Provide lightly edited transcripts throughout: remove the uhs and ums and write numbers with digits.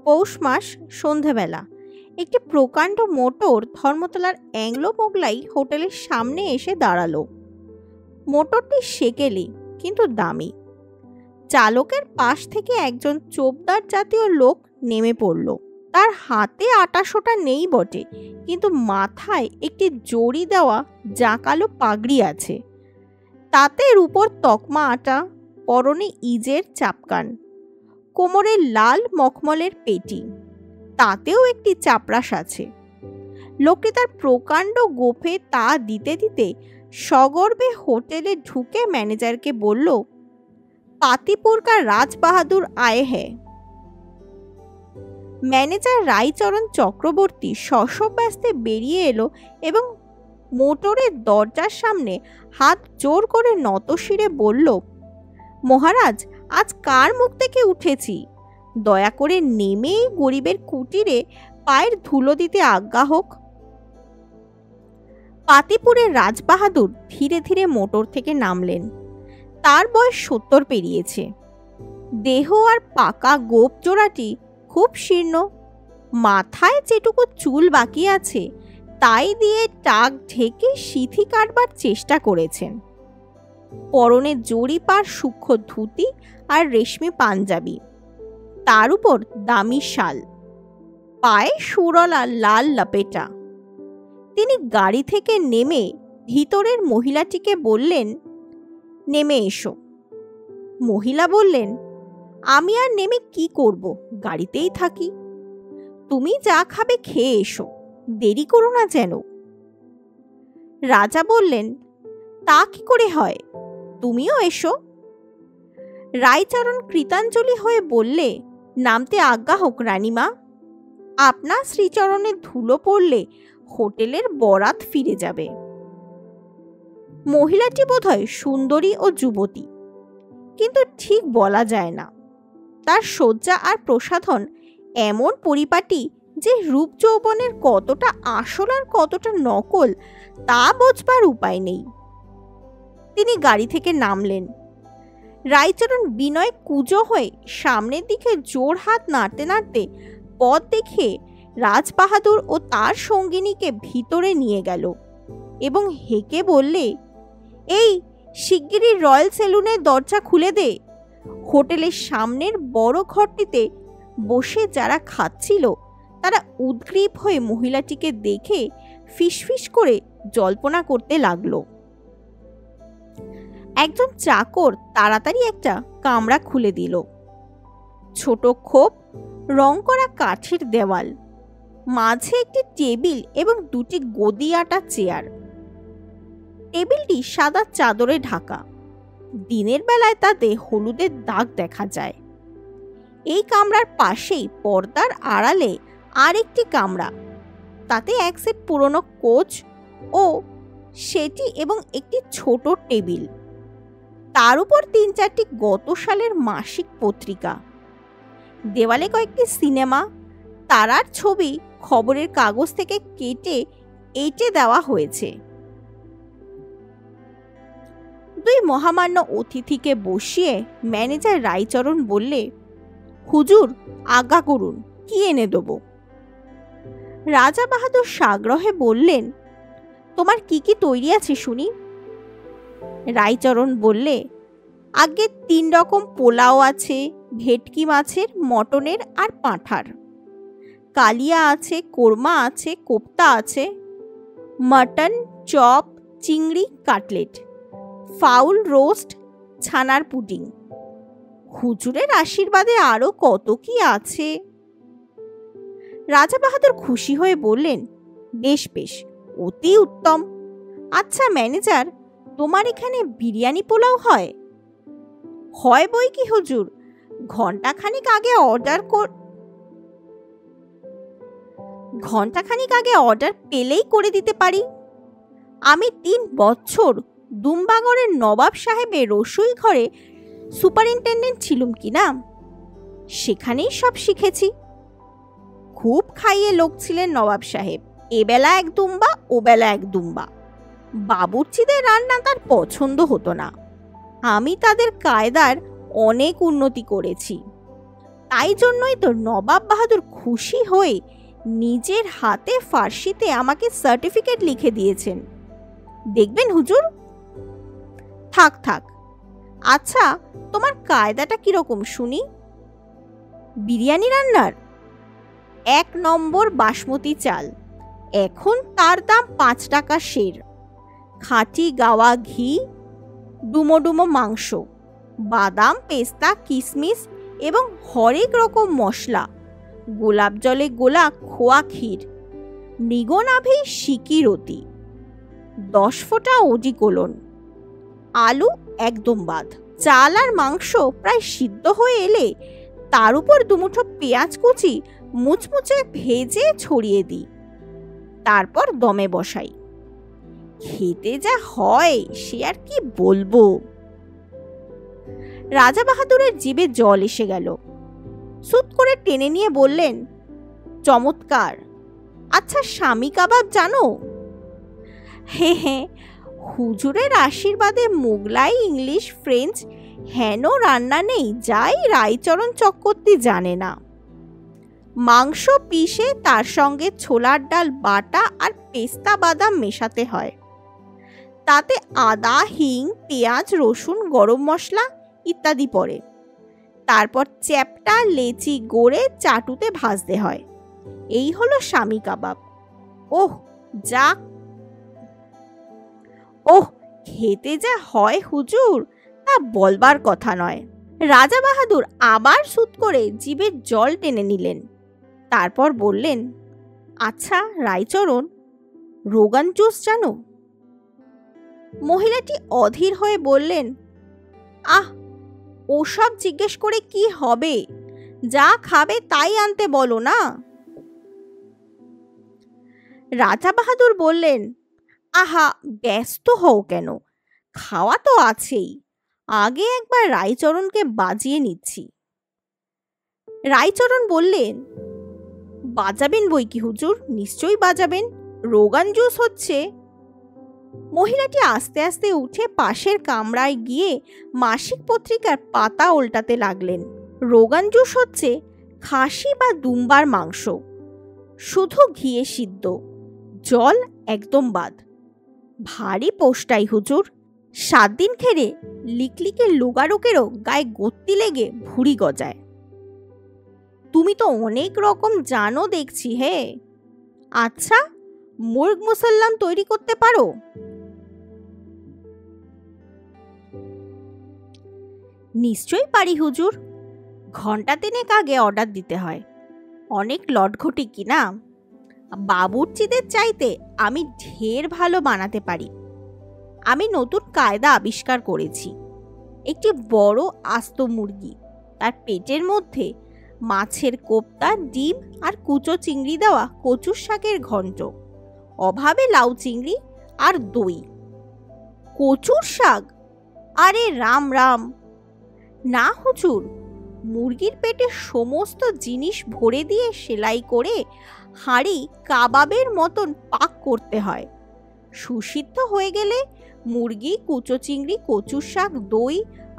পৌষ মাস, সন্ধেবেলা একটি প্রকাণ্ড মোটর ধর্মতলার অ্যাংলো মোগলাই হোটেলের সামনে এসে দাঁড়ালো। মোটরটি সেকেলে কিন্তু দামি। চালকের পাশ থেকে একজন চোপদার জাতীয় লোক নেমে পড়ল। তার হাতে আটাশোটা নেই বটে, কিন্তু মাথায় একটি জড়ি দেওয়া জাঁকালো পাগড়ি আছে, তাতে রূপোর তকমা আটা, পরনে ইজের চাপকান, কোমরে লাল মখমলের পেটি, তাতেও একটি চাপরাশ আছে। লোকটি তার প্রকাণ্ড গোফে তা দিতে দিতে সগর্বে হোটেলে ঢুকে ম্যানেজারকে বলল, পাতিপুর কা রাজবাহাদুর আয়ে হ্যায়। ম্যানেজার রায়চরণ চক্রবর্তী শশব্যস্তে বেরিয়ে এলো এবং মোটরের দরজার সামনে হাত জোর করে নতশিরে বলল, মহারাজ, আজ কার মুখ থেকে উঠেছি? দয়া করে নেমেই গরিবের কুটিরে পায়ের ধুলো দিতে আজ্ঞা হোক। পাতিপুরের রাজবাহাদুর ধীরে ধীরে মোটর থেকে নামলেন। তার বয়স 70 পেরিয়েছে। দেহ আর পাকা গোপ জোড়াটি খুব শীর্ণ। মাথায় যেটুকু চুল বাকি আছে তাই দিয়ে টাক ঢেকে সিথি কাটবার চেষ্টা করেছেন। পরনে জরিপার সূক্ষ্ম ধুতি আর রেশমি পাঞ্জাবি, তার উপর দামি শাল, পায়ে সুরলা লাল লপেটা। তিনি গাড়ি থেকে নেমে ভিতরের মহিলাটিকে বললেন, নেমে এসো। মহিলা বললেন, আমি আর নেমে কি করব, গাড়িতেই থাকি। তুমি যা খাবে খেয়ে এসো, দেরি করো না যেন। রাজা বললেন, তা কি করে হয়, তুমিও এসো। রায়চরণ কৃতাঞ্জলি হয়ে বললে, নামতে আজ্ঞা হোক রানীমা। আপনার শ্রীচরণে ধুলো পড়লে হোটেলের বরাত ফিরে যাবে। মহিলাটি বোধহয় সুন্দরী ও যুবতী, কিন্তু ঠিক বলা যায় না। তার সজ্জা আর প্রসাধন এমন পরিপাটি যে রূপ যৌবনের কতটা আসল আর কতটা নকল তা বোঝবার উপায় নেই। তিনি গাড়ি থেকে নামলেন। রায়চরণ বিনয় কুজো হয়ে সামনের দিকে জোর হাত নাড়তে নাড়তে পথ দেখে রাজবাহাদুর ও তার সঙ্গিনীকে ভিতরে নিয়ে গেল এবং হেঁকে বললে, এই শিগগিরই রয়্যাল সেলুনের দরজা খুলে দে। হোটেলের সামনের বড় ঘরটিতে বসে যারা খাচ্ছিল তারা উদ্গ্রীব হয়ে মহিলাটিকে দেখে ফিসফিস করে জল্পনা করতে লাগলো। একজন চাকর তাড়াতাড়ি একটা কামরা খুলে দিল। ছোট খোপ, রং করা কাঠের দেওয়াল, মাঝে একটি টেবিল এবং দুটি গদি আটা চেয়ার। টেবিলটি সাদা চাদরে ঢাকা। দিনের বেলায় তাতে হলুদের দাগ দেখা যায়। এই কামরার পাশেই পর্দার আড়ালে আর একটি কামরা, তাতে এক সেট পুরনো কোচ ও সেটি এবং একটি ছোট টেবিল, তার উপর 3-4টি গত সালের মাসিক পত্রিকা। দেওয়ালে কয়েকটি সিনেমা, তারার ছবি খবরের কাগজ থেকে কেটে এঁটে দেওয়া হয়েছে। দুই মহামান্য অতিথিকে বসিয়ে ম্যানেজার রায়চরণ বললে, হুজুর, আজ্ঞা করুন, কি এনে দেব? রাজা বাহাদুর সাগ্রহে বললেন, তোমার কি কি তৈরি আছে শুনি। রায়চরণ বললে, আগে 3 রকম পোলাও আছে, ভেটকি মাছের, মটনের আর পাঁঠার। কালিয়া আছে, কোরমা আছে, কোপ্তা আছে, মটন, চপ, চিংড়ি, কাটলেট, ফাউল রোস্ট, ছানার পুডিং। হুজুরের আশীর্বাদে আরো কত কি আছে। রাজা বাহাদুর খুশি হয়ে বললেন, বেশ বেশ, অতি উত্তম। আচ্ছা ম্যানেজার, তোমার এখানে বিরিয়ানি পোলাও হয়? হয় বই কি হুজুর, ঘন্টাখানিক আগে অর্ডার পেলেই করে দিতে পারি। আমি 3 বছর দুম্বাগড়ের নবাব সাহেবের রসুই ঘরে সুপারিনটেন্ডেন্ট ছিলুম কিনা, সেখানেই সব শিখেছি। খুব খাইয়ে লোক ছিলেন নবাব সাহেব, এবেলা 1 দুম্বা, ওবেলা 1 দুম্বা। বাবুর্চিদের রান্না তার পছন্দ হতো না। আমি তাদের কায়দার অনেক উন্নতি করেছি। তাই জন্যই তো নবাব বাহাদুর খুশি হয়ে নিজের হাতে ফার্সিতে আমাকে সার্টিফিকেট লিখে দিয়েছেন। দেখবেন হুজুর। থাক থাক, আচ্ছা তোমার কায়দাটা কিরকম শুনি? বিরিয়ানি রান্নার? 1 নম্বর বাসমতি চাল, এখন তার দাম 5 টাকা সের। খাঁটি গাওয়া ঘি, ডুমো ডুমো মাংস, বাদাম পেস্তা কিশমিশ এবং হরেক রকম মশলা, গোলাপ জলে গোলা খোয়া ক্ষীর, মৃগনাভি সিকি রতি, 10 ফোঁটা অডিকোলন, আলু একদম বাদ। চাল আর মাংস প্রায় সিদ্ধ হয়ে এলে তার উপর 2 মুঠো পেঁয়াজ কুচি মুচমুচে ভেজে ছড়িয়ে দিই। তারপর দমে বসাই। খেতে যা হয় সে আর কি বলবো। রাজা বাহাদুরের জিভে জল এসে গেল। সুত করে টেনে নিয়ে বললেন, চমৎকার। আচ্ছা স্বামী কাবাব জানো? হে হে, হুজুরের আশীর্বাদে মোগলাই ইংলিশ ফ্রেঞ্চ হেন রান্না নেই যাই রায়চরণ চক্রবর্তী জানে না। মাংস পিষে তার সঙ্গে ছোলার ডাল বাটা আর পেস্তা বাদাম মেশাতে হয়। তাতে আদা হিং পেঁয়াজ রসুন গরম মশলা ইত্যাদি পড়ে। তারপর চ্যাপটা লেচি গড়ে চাটুতে ভাজতে হয়। এই হলো স্বামী কাবাব। ওহ যাক, ওহ খেতে যা হয় হুজুর তা বলবার কথা নয়। রাজা বাহাদুর আবার সুত করে জিভে জল টেনে নিলেন। তারপর বললেন, আচ্ছা রায়চরণ, রোগান জুস জানো? মহিলাটি অধীর হয়ে বললেন, আহ, ওসব জিজ্ঞেস করে কি হবে? যা খাবে তাই আনতে বলো না। রাজা বাহাদুর বললেন, আহা ব্যস্ত হও কেন, খাওয়া তো আছেই, আগে একবার রায়চরণকে বাজিয়ে নিচ্ছি। রায়চরণ বললেন, বাজাবেন বই কি হুজুর, নিশ্চয়ই বাজাবেন, রোগান জুস হচ্ছে। মহিলাটি আস্তে আস্তে উঠে পাশের কামরায় গিয়ে মাসিক পত্রিকার পাতা উল্টাতে লাগলেন। রোগান জুস হচ্ছে খাসি বা দুম্বার মাংস, শুধু ঘিয়ে সিদ্ধ, জল একদম বাদ। ভারী পোষ্টাই হুজুর, 7 দিন খেলে লিকলিকে লোগারোকেরও গায়ে গত্তি লেগে ভুঁড়ি গজায়। তুমি তো অনেক রকম জানো দেখছি হে। আচ্ছা মুর্গ মুসাল্লাম তৈরি করতে পারো? নিশ্চয়ই পারি হুজুর, ঘন্টা 3 আগে অর্ডার দিতে হয়। অনেক লটঘটি কিনা, বাবুর্চিদের চাইতে আমি ঢের ভালো বানাতে পারি। আমি নতুন কায়দা আবিষ্কার করেছি। একটি বড় আস্ত মুরগি, তার পেটের মধ্যে মাছের কোপ্তা, ডিম আর কুচো চিংড়ি দেওয়া কচুর শাকের ঘন্ট, অভাবে লাউ চিংড়ি আর দই। কচুর শাক? আরে রাম রাম! না হুজুর, মুরগির পেটে সমস্ত জিনিস ভরে দিয়ে সেলাই করে হাঁড়ি কাবাবের মতন পাক করতে হয়। সুসিদ্ধ হয়ে গেলে মুরগি, কুচো চিংড়ি, কচুর শাক, দই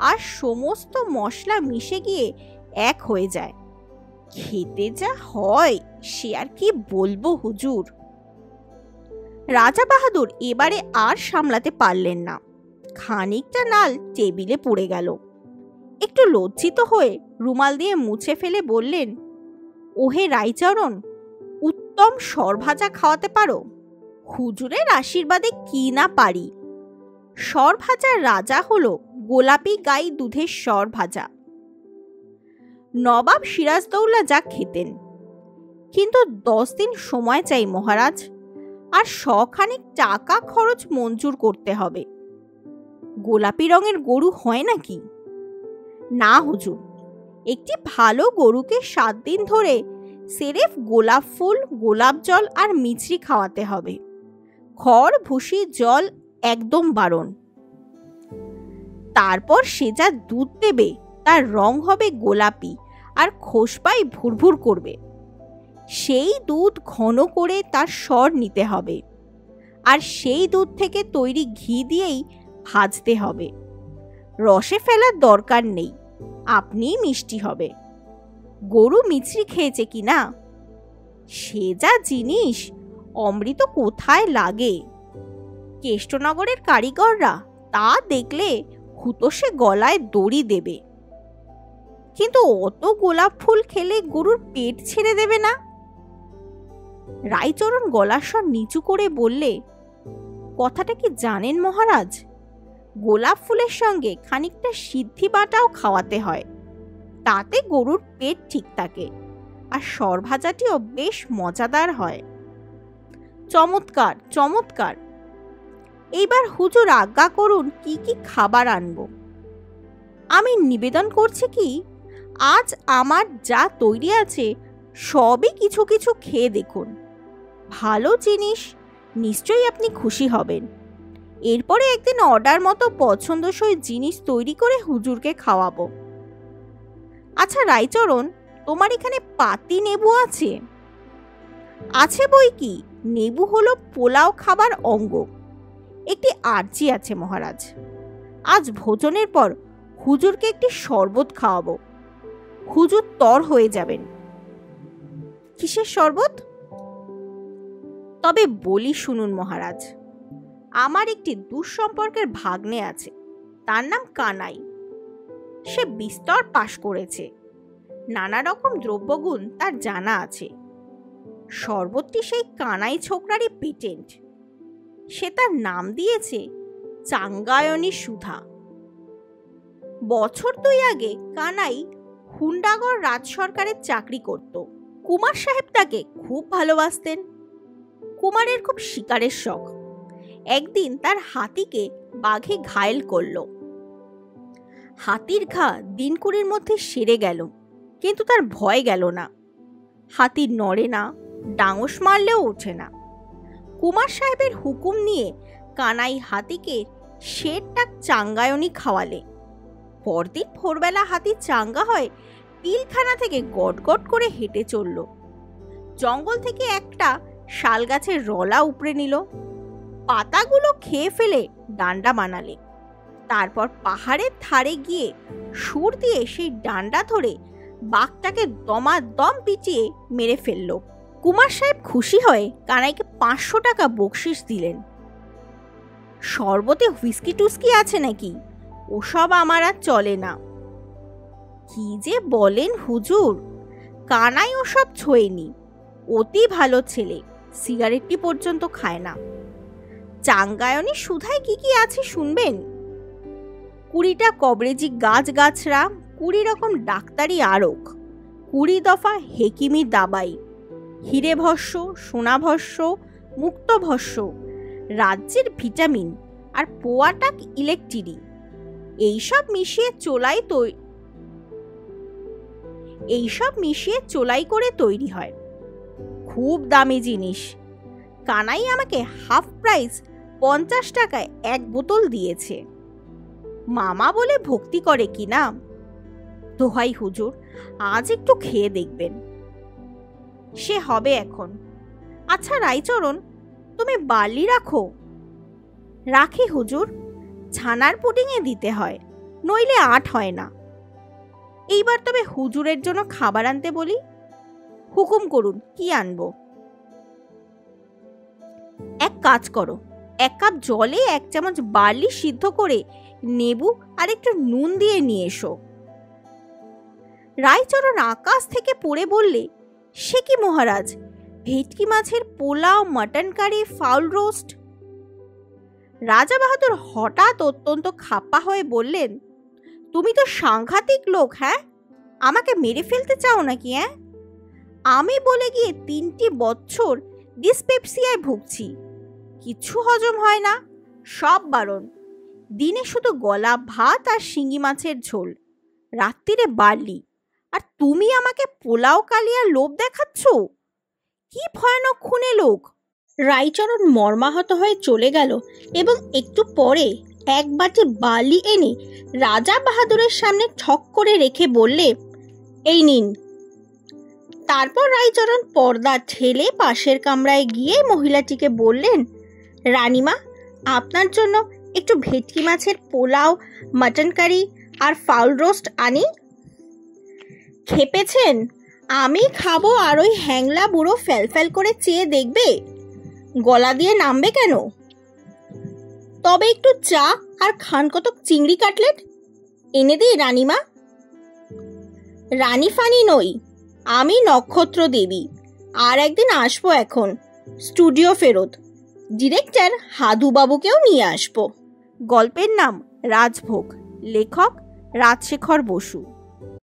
আর সমস্ত মশলা মিশে গিয়ে এক হয়ে যায়। খেতে যা হয় সে আর কি বলবো হুজুর। রাজা বাহাদুর এবারে আর সামলাতে পারলেন না। খানিকটা নাল টেবিলে পড়ে গেল। একটু লজ্জিত হয়ে রুমাল দিয়ে মুছে ফেলে বললেন, ওহে রায়চরণ, উত্তম সরভাজা খাওয়াতে পারো? হুজুরের আশীর্বাদে কি না পারি। সরভাজার রাজা হলো গোলাপি গাই দুধের সরভাজা। নবাব সিরাজদৌল্লা যা খেতেন। কিন্তু 10 দিন সময় চাই মহারাজ, আর 100 টাকা খরচ মঞ্জুর করতে হবে। গোলাপি রঙের গরু হয় নাকি? না হুজুর, একটি ভালো গরুকে 7 দিন ধরে সেরেফ গোলাপ ফুল, গোলাপ জল আর মিছরি খাওয়াতে হবে। খড় ভুসি জল একদম বারণ। তারপর সে যা দুধ দেবে তার রং হবে গোলাপি আর খোসপাই ভুরভুর করবে। সেই দুধ ঘন করে তার স্বর নিতে হবে, আর সেই দুধ থেকে তৈরি ঘি দিয়েই ভাজতে হবে। রসে ফেলার দরকার নেই, আপনিই মিষ্টি হবে। গরু মিছরি খেয়েছে কিনা। সে যা জিনিস, অমৃত কোথায় লাগে। কেষ্টনগরের কারিগররা তা দেখলে হুতোষে গলায় দড়ি দেবে, কিন্তু অত গোলাপ ফুল খেলে গরুর পেট ছেড়ে দেবে না। রায়চরণ গলার স্বর নিচু করে বললে, কথাটা কি জানেন মহারাজ, গোলাপ ফুলের সঙ্গে খানিকটা সিদ্ধি বাটাও খাওয়াতে হয়, তাতে গরুর পেট ঠিক থাকে, আর সরভাজাটিও বেশ মজাদার হয়। চমৎকার চমৎকার। এইবার হুজুর আজ্ঞা করুন কি কি খাবার আনবো। আমি নিবেদন করছি কি, আজ আমার যা তৈরি আছে সবই কিছু কিছু খেয়ে দেখুন, ভালো জিনিস, নিশ্চয়ই আপনি খুশি হবেন। এরপরে একদিন অর্ডার মতো পছন্দসই জিনিস তৈরি করে হুজুরকে খাওয়াবো। আচ্ছা রায়চরণ, তোমার এখানে পাতি নেবু আছে? আছে বই কি, নেবু হলো পোলাও খাবার অঙ্গ। একটি আর্জি আছে মহারাজ, আজ ভোজনের পর হুজুরকে একটি শরবত খাওয়াবো, হুজুর তর হয়ে যাবেন। কিসের শরবত? তবে বলি শুনুন মহারাজ, আমার একটি দুঃসম্পর্কের ভাগ্নে আছে, তার নাম কানাই। সে বিস্তর পাশ করেছে, নানা রকম দ্রব্যগুণ তার জানা আছে। শরবতটি সেই কানাই ছোকরারই পেটেন্ট। সে তার নাম দিয়েছে চাঙ্গায়নী সুধা। বছর 2 আগে কানাই হুন্ডাগড় রাজ সরকারের চাকরি করত। কুমার সাহেব তাকে খুব ভালোবাসতেন। কুমারের খুব শিকারের শখ। একদিন তার হাতিকে বাঘে ঘায়েল করল। হাতির ঘা দিন কুড়ির মধ্যে সেরে গেল, কিন্তু তার ভয় গেল না। হাতি নড়ে না, ডাঙস মারলেও ওঠে না। কুমার সাহেবের হুকুম নিয়ে কানাই হাতিকে শেরটাক চাঙ্গায়নী খাওয়ালে। পরদিন ভোরবেলা হাতি চাঙ্গা হয় পিলখানা থেকে গটগট করে হেঁটে চলল। জঙ্গল থেকে একটা শাল গাছের রলা উপড়ে নিল, পাতাগুলো খেয়ে ফেলে ডান্ডা বানালে। তারপর পাহাড়ের ধারে গিয়ে সুর দিয়ে সেই ডান্ডা ধরে বাঘটাকে দমাদম পিটিয়ে মেরে ফেলল। কুমার সাহেব খুশি হয়ে কানাইকে 500 টাকা বকশিস দিলেন। শরবতে হুইস্কি টুস্কি আছে নাকি, ওসব আমার আর চলে না। কি যে বলেন হুজুর, কানাই ওসব ছোঁয়নি, অতি ভালো ছেলে, সিগারেটটি পর্যন্ত খায় না। চাঙ্গায়নী সুধায় কি কি আছে শুনবেন? 20টা কবরেজি গাছরা, 20 রকম ডাক্তারি আরক, 20 দফা হেকিমি দাবাই, হিরে ভস্য, সোনা ভস্য, মুক্ত ভস্য, রাজ্যের ভিটামিন আর পোয়াটাক ইলেকট্রি, এইসব মিশিয়ে চোলাই করে তৈরি হয়। খুব দামি জিনিস। কানাই আমাকে হাফ প্রাইস 50 টাকায় 1 বোতল দিয়েছে। মামা বলে ভক্তি করে কিনা। দোহাই হুজুর, আজ একটু খেয়ে দেখবেন। সে হবে এখন। আচ্ছা রায়চরণ, তুমি বার্লি রাখো? রাখি হুজুর, ছানার পুডিংয়ে দিতে হয়, নইলে আট হয় না। এইবার তবে হুজুরের জন্য খাবার আনতে বলি। হুকুম করুন, কি আনবো? এক কাজ করো, 1 কাপ জলে 1 চামচ বার্লি সিদ্ধ করে নেবু আর একটু নুন দিয়ে নিয়ে এসো। রায়চরণ আকাশ থেকে পড়ে বললে, সে কি মহারাজ, ভেটকি মাছের পোলাও, মাটন কারি, ফাউল রোস্ট? রাজা বাহাদুর হঠাৎ অত্যন্ত খাপ্পা হয়ে বললেন, তুমি তো সাংঘাতিক লোক। হ্যাঁ, আমাকে মেরে ফেলতে চাও নাকি? আমি বলে গিয়ে 3টি বছর ডিসপেপসিয়ায় ভুগছি, কিছু হজম হয় না, সব বারণ। দিনে শুধু গলা ভাত আর শিঙি মাছের ঝোল, রাত্রিরে বার্লি, আর তুমি আমাকে পোলাও কালিয়ার লোভ দেখাচ্ছ? কি ভয়ানক খুনে লোক! রায়চরণ মর্মাহত হয়ে চলে গেল এবং একটু পরে 1 বাটি বার্লি এনে রাজা বাহাদুরের সামনে ঠক করে রেখে বললে, এই নিন। তারপর রায়চরণ পর্দা ঠেলে পাশের কামরায় গিয়ে মহিলাটিকে বললেন, রানীমা, আপনার জন্য একটু ভেটকি মাছের পোলাও, মাটন কারি আর ফাউল রোস্ট আনি? খেপেছেন? আমি খাবো আর ওই হ্যাংলা বুড়ো ফ্যালফ্যাল করে চেয়ে দেখবে? গলা দিয়ে নামবে কেন? তবে একটু চা আর খান কতক চিংড়ি কাটলেট এনে দিই রানীমা। রানী ফানি নই, আমি নক্ষত্র দেবী। আর একদিন আসবো, এখন স্টুডিও ফেরত। ডিরেক্টর হাদুবাবুকেও নিয়ে আসবো। গল্পের নাম রাজভোগ, লেখক রাজশেখর বসু।